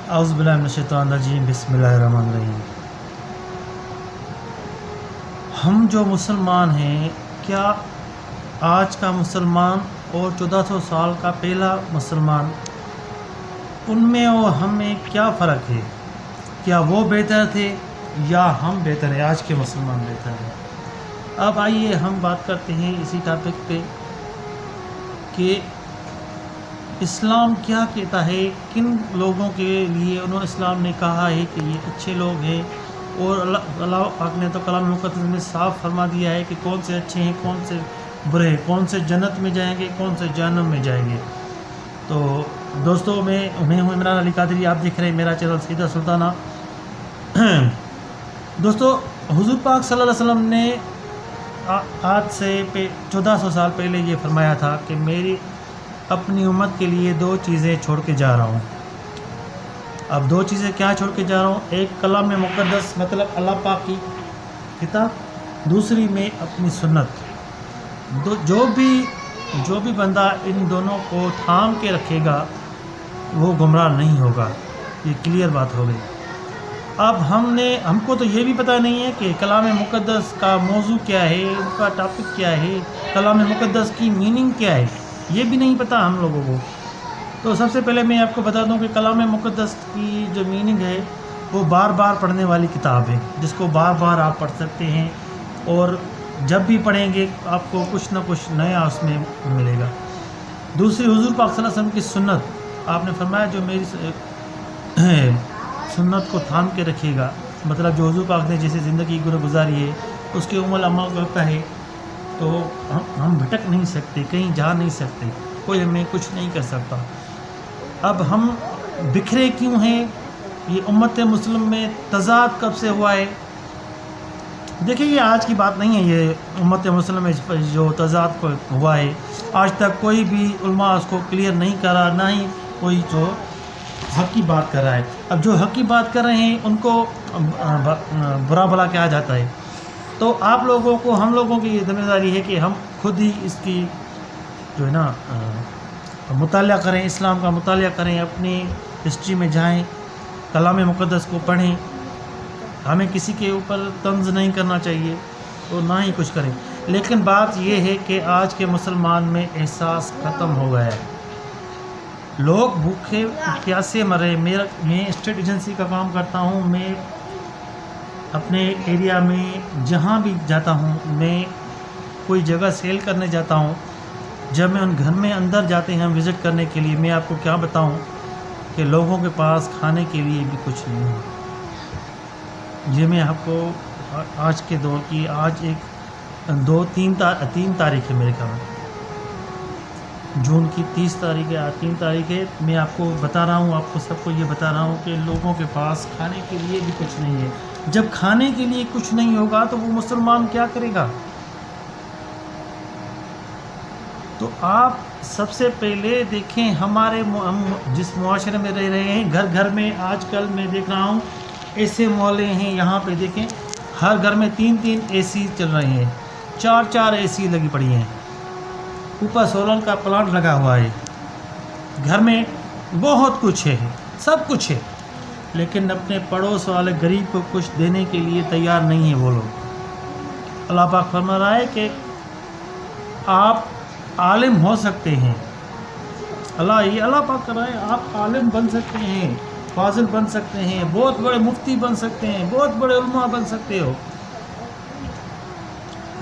اعوذ باللہ من الشیطان الرجیم، بسم اللہ الرحمن الرحیم۔ ہم جو مسلمان ہیں، کیا آج کا مسلمان اور 1400 سال کا پہلا مسلمان، ان میں اور ہم میں کیا فرق ہے؟ کیا وہ بہتر تھے یا ہم بہتر ہیں؟ آج کے مسلمان بہتر ہیں؟ اب آئیے ہم بات کرتے ہیں اسی ٹاپک پہ کہ اسلام کیا کہتا ہے، کن لوگوں کے لیے اسلام نے کہا ہے کہ یہ اچھے لوگ ہیں، اور اللہ پاک نے تو کلام مقدس میں صاف فرما دیا ہے کہ کون سے اچھے ہیں، کون سے برے ہیں، کون سے جنت میں جائیں گے، کون سے جہنم میں جائیں گے۔ تو دوستو، میں ہوں عمران علی قادری، آپ دیکھ رہے ہیں میرا چینل سیدھا سلطانہ۔ دوستو، حضور پاک صلی اللہ علیہ وسلم نے آج سے 1400 سال پہلے یہ فرمایا تھا کہ میری اپنی امت کے لیے 2 چیزیں چھوڑ کے جا رہا ہوں۔ اب 2 چیزیں کیا چھوڑ کے جا رہا ہوں؟ ایک کلام مقدس، مطلب اللہ پاک کی کتاب، دوسری میں اپنی سنت۔ جو بھی بندہ ان دونوں کو تھام کے رکھے گا وہ گمراہ نہیں ہوگا۔ یہ کلیئر بات ہو گئی۔ اب ہم کو تو یہ بھی پتہ نہیں ہے کہ کلام مقدس کا موضوع کیا ہے، ان کا ٹاپک کیا ہے، کلام مقدس کی میننگ کیا ہے، یہ بھی نہیں پتہ ہم لوگوں کو۔ تو سب سے پہلے میں آپ کو بتا دوں کہ کلام مقدس کی جو میننگ ہے وہ بار بار پڑھنے والی کتاب ہے، جس کو بار بار آپ پڑھ سکتے ہیں، اور جب بھی پڑھیں گے آپ کو کچھ نہ کچھ نیا اس میں ملے گا۔ دوسری، حضور پاک صلی اللہ علیہ وسلم کی سنت۔ آپ نے فرمایا جو میری سنت کو تھام کے رکھے گا، مطلب جو حضور پاک نے جیسے زندگی گزاری ہے اس کے عمل عمل کرتا ہے، تو ہم بھٹک نہیں سکتے، کہیں جا نہیں سکتے، کوئی ہمیں کچھ نہیں کر سکتا۔ اب ہم بکھرے کیوں ہیں؟ یہ امت مسلم میں تضاد کب سے ہوا ہے؟ دیکھیں، یہ آج کی بات نہیں ہے، یہ امت مسلم میں جو تضاد ہوا ہے، آج تک کوئی بھی علماء اس کو کلیئر نہیں کرا، نہ ہی کوئی جو حق کی بات کر رہا ہے۔ اب جو حق کی بات کر رہے ہیں ان کو برا بھلا کہا جاتا ہے۔ تو آپ لوگوں کو، ہم لوگوں کی یہ ذمہ داری ہے کہ ہم خود ہی اس کی جو ہے نا مطالعہ کریں، اسلام کا مطالعہ کریں، اپنی ہسٹری میں جائیں، کلام مقدس کو پڑھیں۔ ہمیں کسی کے اوپر طنز نہیں کرنا چاہیے اور نہ ہی کچھ کریں۔ لیکن بات یہ ہے کہ آج کے مسلمان میں احساس ختم ہو گیا ہے۔ لوگ بھوکے پیاسے مرے۔ میں اسٹیٹ ایجنسی کا کام کرتا ہوں۔ میں اپنے ایریا میں جہاں بھی جاتا ہوں، میں کوئی جگہ سیل کرنے جاتا ہوں، جب میں ان گھر میں اندر جاتے ہیں ہم وزٹ کرنے کے لیے، میں آپ کو کیا بتاؤں کہ لوگوں کے پاس کھانے کے لیے بھی کچھ نہیں ہے۔ یہ میں آپ کو آج کے دور کی، آج 3 تاریخ ہے میرے خیال میں، جون کی 30 تاریخ ہے، آج 3 تاریخ ہے۔ میں آپ کو بتا رہا ہوں، آپ کو سب کو یہ بتا رہا ہوں کہ لوگوں کے پاس کھانے کے لیے بھی کچھ نہیں ہے۔ جب کھانے کے لیے کچھ نہیں ہوگا تو وہ مسلمان کیا کرے گا؟ تو آپ سب سے پہلے دیکھیں، ہم جس معاشرے میں رہ رہے ہیں، گھر گھر میں آج کل میں دیکھ رہا ہوں ایسے محلے ہیں، یہاں پہ دیکھیں ہر گھر میں 3 اے سی چل رہے ہیں، 4 اے سی لگی پڑی ہیں، اوپر سولر کا پلانٹ لگا ہوا ہے، گھر میں بہت کچھ ہے، سب کچھ ہے، لیکن اپنے پڑوس والے غریب کو کچھ دینے کے لیے تیار نہیں ہیں وہ لوگ۔ اللہ پاک فرما رہا ہے کہ آپ عالم ہو سکتے ہیں، اللہ پاک کر رہا ہے، آپ عالم بن سکتے ہیں، فاضل بن سکتے ہیں، بہت بڑے مفتی بن سکتے ہیں، بہت بڑے علماء بن سکتے ہو،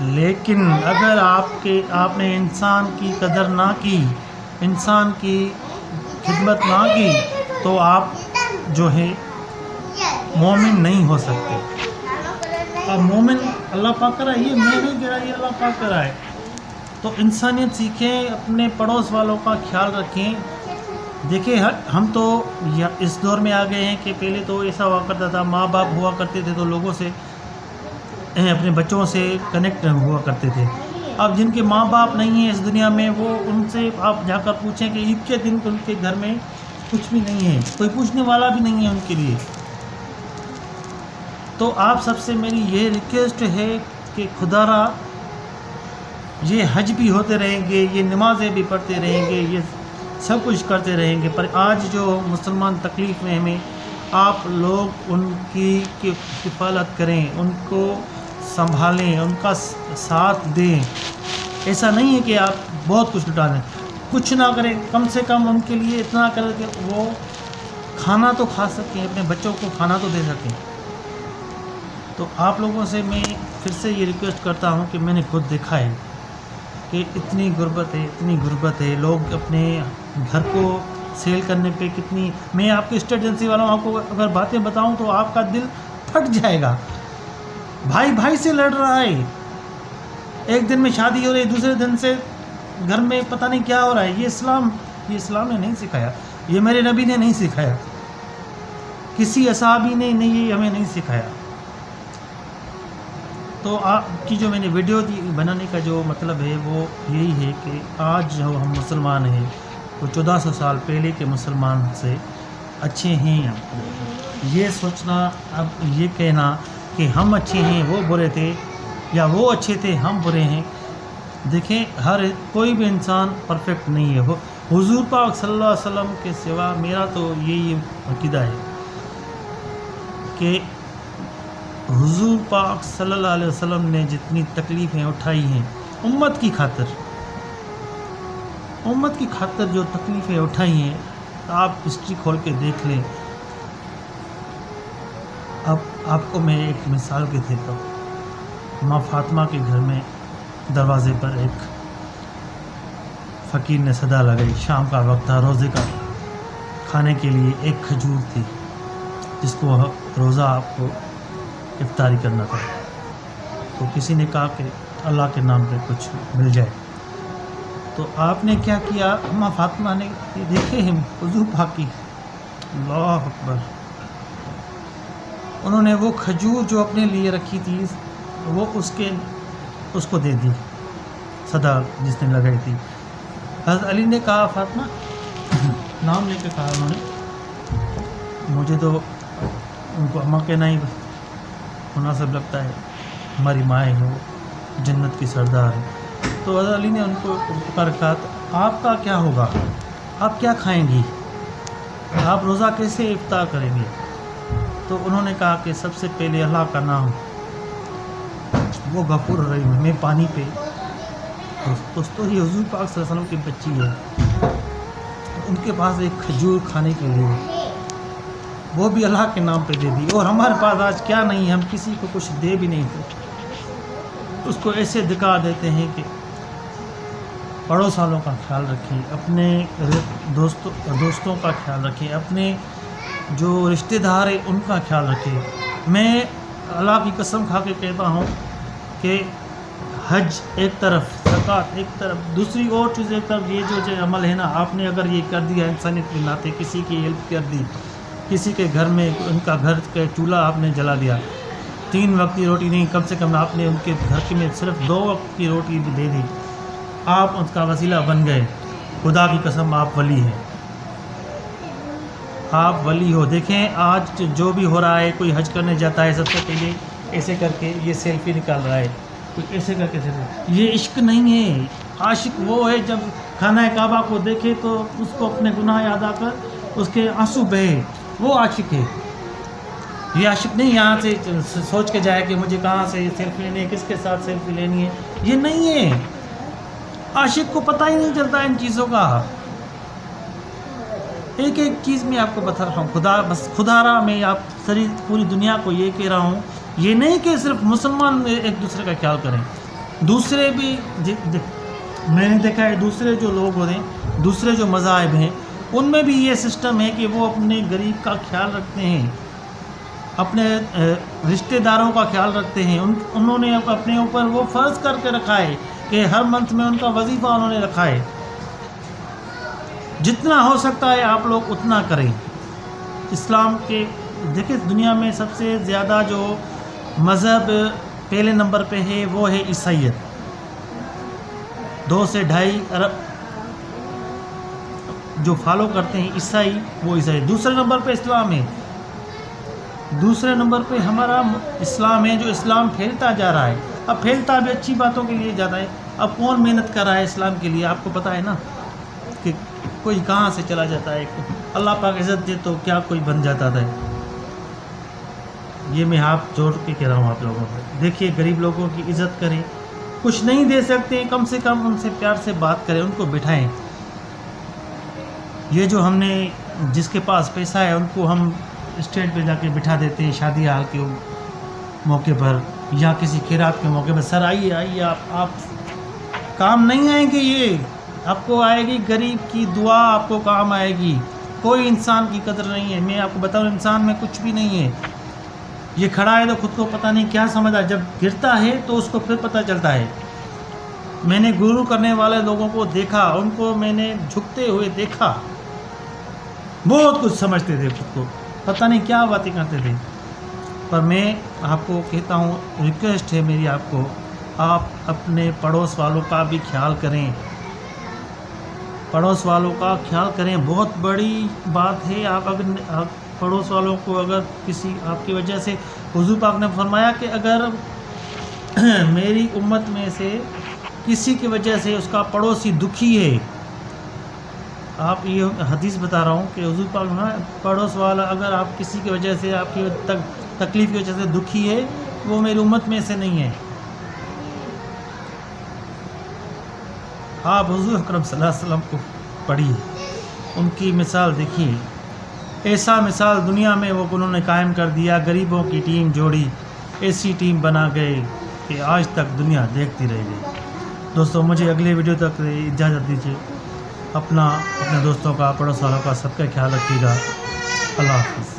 لیکن اگر آپ نے انسان کی قدر نہ کی، انسان کی خدمت نہ کی، تو آپ جو ہے مومن نہیں ہو سکتے۔ اب مومن اللہ پاک کر رہا ہے، یہ میں نہیں کہہ رہا، یہ اللہ پاک کر رہا ہے۔ تو انسانیت سیکھیں، اپنے پڑوس والوں کا خیال رکھیں۔ دیکھیں، ہم تو اس دور میں آ گئے ہیں کہ پہلے تو ایسا ہوا کرتا تھا، ماں باپ ہوا کرتے تھے تو لوگوں سے، اپنے بچوں سے کنیکٹ ہوا کرتے تھے۔ اب جن کے ماں باپ نہیں ہیں اس دنیا میں، وہ ان سے آپ جا کر پوچھیں کہ عید کے دن ان کے گھر میں کچھ بھی نہیں ہے، کوئی پوچھنے والا بھی نہیں ہے ان کے لیے۔ تو آپ سب سے میری یہ ریکویسٹ ہے کہ خدا را، یہ حج بھی ہوتے رہیں گے، یہ نمازیں بھی پڑھتے رہیں گے، یہ سب کچھ کرتے رہیں گے، پر آج جو مسلمان تکلیف میں ہمیں آپ لوگ ان کی کفالت کریں، ان کو سنبھالیں، ان کا ساتھ دیں. ایسا نہیں ہے کہ آپ بہت کچھ لٹا دیں، کچھ نہ کریں، کم سے کم ان کے لیے اتنا کریں کہ وہ کھانا تو کھا سکیں، اپنے بچوں کو کھانا تو دے سکیں. تو آپ لوگوں سے میں پھر سے یہ ریکویسٹ کرتا ہوں کہ میں نے خود دیکھا ہے کہ اتنی غربت ہے، لوگ اپنے گھر کو سیل کرنے پہ کتنی، میں آپ کے اسٹیٹ ایجنسی والوں آپ کو اگر باتیں بتاؤں تو آپ کا دل پھٹ جائے گا. بھائی بھائی سے لڑ رہا ہے، ایک دن میں شادی ہو رہی ہے، دوسرے دن سے گھر میں پتہ نہیں کیا ہو رہا ہے. یہ اسلام نے نہیں سکھایا، یہ میرے نبی نے نہیں سکھایا، کسی اصحابی نے یہ ہمیں نہیں سکھایا. تو آپ کی جو میں نے ویڈیو بنانے کا جو مطلب ہے وہ یہی ہے کہ آج جو ہم مسلمان ہیں وہ 1400 سال پہلے کے مسلمان سے اچھے ہیں. یہ سوچنا، اب یہ کہنا کہ ہم اچھے ہیں وہ برے تھے، یا وہ اچھے تھے ہم برے ہیں، دیکھیں کوئی بھی انسان پرفیکٹ نہیں ہے. حضور پاک صلی اللہ علیہ وسلم کے سوا میرا تو یہی عقیدہ ہے کہ حضور پاک صلی اللہ علیہ وسلم نے جتنی تکلیفیں اٹھائی ہیں امت کی خاطر جو تکلیفیں اٹھائی ہیں، آپ ہسٹری کھول کے دیکھ لیں. اب آپ کو میں ایک مثال کے دیتا ہوں. ماں فاطمہ کے گھر میں دروازے پر ایک فقیر نے صدا لگائی، شام کا وقت تھا، روزے کا کھانے کے لیے ایک کھجور تھی جس کو روزہ آپ کو افطاری کرنا تھا. تو کسی نے کہا کہ اللہ کے نام پہ کچھ مل جائے. تو آپ نے کیا کیا، ماں فاطمہ نے دیکھے ہیں حضور پاک کی، اللہ اکبر، انہوں نے وہ کھجور جو اپنے لیے رکھی تھی وہ اس کو دے دی، صدا جس نے لگائی تھی. حضرت علی نے کہا، فاطمہ نام لے کے کہا انہوں نے، مجھے تو ان کو اماں کہنا ہی مناسب لگتا ہے، ہماری مائیں ہیں، وہ جنت کی سردار ہے. تو حضرت علی نے ان کو پکار کہا، آپ کا کیا ہوگا، آپ کیا کھائیں گی، آپ روزہ کیسے افطار کریں گے؟ تو انہوں نے کہا کہ سب سے پہلے اللہ کا نام، وہ غفور الرحیم ہے. میں پانی پہ دوستو یہ حضور پاک صلی اللہ علیہ وسلم کی بچی ہے، ان کے پاس ایک کھجور کھانے کے لیے، وہ بھی اللہ کے نام پہ دے دی. اور ہمارے پاس آج کیا نہیں ہے، ہم کسی کو کچھ دے بھی نہیں تھے، اس کو ایسے دکھا دیتے ہیں کہ پڑوس والوں کا خیال رکھیں، اپنے دوستوں کا خیال رکھیں، اپنے جو رشتہ دار ہیں ان کا خیال رکھیں. میں اللہ کی قسم کھا کے کہتا ہوں کہ حج ایک طرف، زکوٰۃ ایک طرف، دوسری اور چیز ایک طرف، یہ جو عمل ہے نا، آپ نے اگر یہ کر دیا انسانیت کے ناطے، کسی کی ہیلپ کر دی، کسی کے گھر میں ان کا گھر کا چولہا آپ نے جلا دیا، 3 وقت کی روٹی نہیں، کم سے کم آپ نے ان کے گھر میں صرف 2 وقت کی روٹی بھی دے دی، آپ اس کا وسیلہ بن گئے. خدا کی قسم آپ ولی ہیں، آپ ولی ہو. دیکھیں آج جو بھی ہو رہا ہے، کوئی حج کرنے جاتا ہے سب سے پہلے ایسے کر کے یہ سیلفی نکال رہا ہے، کوئی ایسے کر کے سیلفی. یہ عشق نہیں ہے. عاشق وہ ہے جب خانہ کعبہ کو دیکھے تو اس کو اپنے گناہ یاد آ کر اس کے آنسو بہے، وہ عاشق ہے. یہ عاشق نہیں یہاں سے سوچ کے جائے کہ مجھے کہاں سے سیلفی لینی ہے، کس کے ساتھ سیلفی لینی ہے، یہ نہیں ہے. عاشق کو پتہ ہی نہیں چلتا ان چیزوں کا. ایک ایک چیز میں آپ کو بتا رہا ہوں، خدا را میں آپ پوری دنیا کو یہ کہہ رہا ہوں، یہ نہیں کہ صرف مسلمان ایک دوسرے کا خیال کریں، دوسرے بھی. میں نے دیکھا ہے دوسرے جو لوگ ہوتے ہیں، دوسرے جو مذاہب ہیں، ان میں بھی یہ سسٹم ہے کہ وہ اپنے غریب کا خیال رکھتے ہیں، اپنے رشتہ داروں کا خیال رکھتے ہیں. انہوں نے اپنے اوپر وہ فرض کر کے رکھا ہے کہ ہر منتھ میں ان کا وظیفہ انہوں نے رکھا ہے. جتنا ہو سکتا ہے آپ لوگ اتنا کریں. اسلام کے دیکھیں دنیا میں سب سے زیادہ جو مذہب پہلے نمبر پہ ہے وہ ہے عیسائیت، 2 سے 2.5 ارب جو فالو کرتے ہیں عیسائی، وہ عیسائی. دوسرے نمبر پہ اسلام ہے، دوسرے نمبر پہ ہمارا اسلام ہے، جو اسلام پھیلتا جا رہا ہے. اب پھیلتا بھی اچھی باتوں کے لیے جاتا ہے. اب کون محنت کر رہا ہے اسلام کے لیے؟ آپ کو پتہ ہے نا کہ کوئی کہاں سے چلا جاتا ہے. اللہ پاک عزت دے تو کیا کوئی بن جاتا ہے. یہ میں ہاتھ جوڑ کے کہہ رہا ہوں آپ لوگوں کو، دیکھیے غریب لوگوں کی عزت کریں، کچھ نہیں دے سکتے کم سے کم ان سے پیار سے بات کریں، ان کو بٹھائیں۔ یہ جو ہم نے جس کے پاس پیسہ ہے ان کو ہم اسٹیج پہ جا کے بٹھا دیتے ہیں شادی حال کے موقع پر یا کسی خیرات کے موقع پر، سر آئیے آئیے، آپ کام نہیں آئیں گے، یہ آپ کو آئے گی غریب کی دعا، آپ کو کام آئے گی۔ کوئی انسان کی قدر نہیں ہے، میں آپ کو بتاؤں انسان میں کچھ بھی نہیں ہے۔ یہ کھڑا ہے تو خود کو پتہ نہیں کیا سمجھا، جب گرتا ہے تو اس کو پھر پتہ چلتا ہے۔ میں نے گرو کرنے والے لوگوں کو دیکھا، ان کو میں نے جھکتے ہوئے دیکھا، بہت کچھ سمجھتے تھے، خود کو پتہ نہیں کیا باتیں کرتے تھے۔ پر میں آپ کو کہتا ہوں، ریکویسٹ ہے میری آپ کو، آپ اپنے پڑوس والوں کا بھی خیال کریں، پڑوس والوں کا خیال کریں، بہت بڑی بات ہے۔ آپ اگر پڑوس والوں کو اگر کسی آپ کی وجہ سے، حضور پاک نے فرمایا کہ اگر میری امت میں سے کسی کی وجہ سے اس کا پڑوسی دکھی ہے، آپ یہ حدیث بتا رہا ہوں کہ حضور پاک نے پڑوس والا اگر آپ کسی کی وجہ سے آپ کی تکلیف کی وجہ سے دکھی ہے، وہ میری امت میں سے نہیں ہے۔ آپ حضور اکرم صلی اللہ علیہ وسلم کو پڑھیے، ان کی مثال دیکھیے، ایسا مثال دنیا میں وہ انہوں نے قائم کر دیا، غریبوں کی ٹیم جوڑی، ایسی ٹیم بنا گئے کہ آج تک دنیا دیکھتی رہ گئی۔ دوستوں مجھے اگلے ویڈیو تک اجازت دیجیے، اپنے دوستوں کا، پڑوس والوں کا، سب کا خیال رکھیے گا۔ اللہ حافظ۔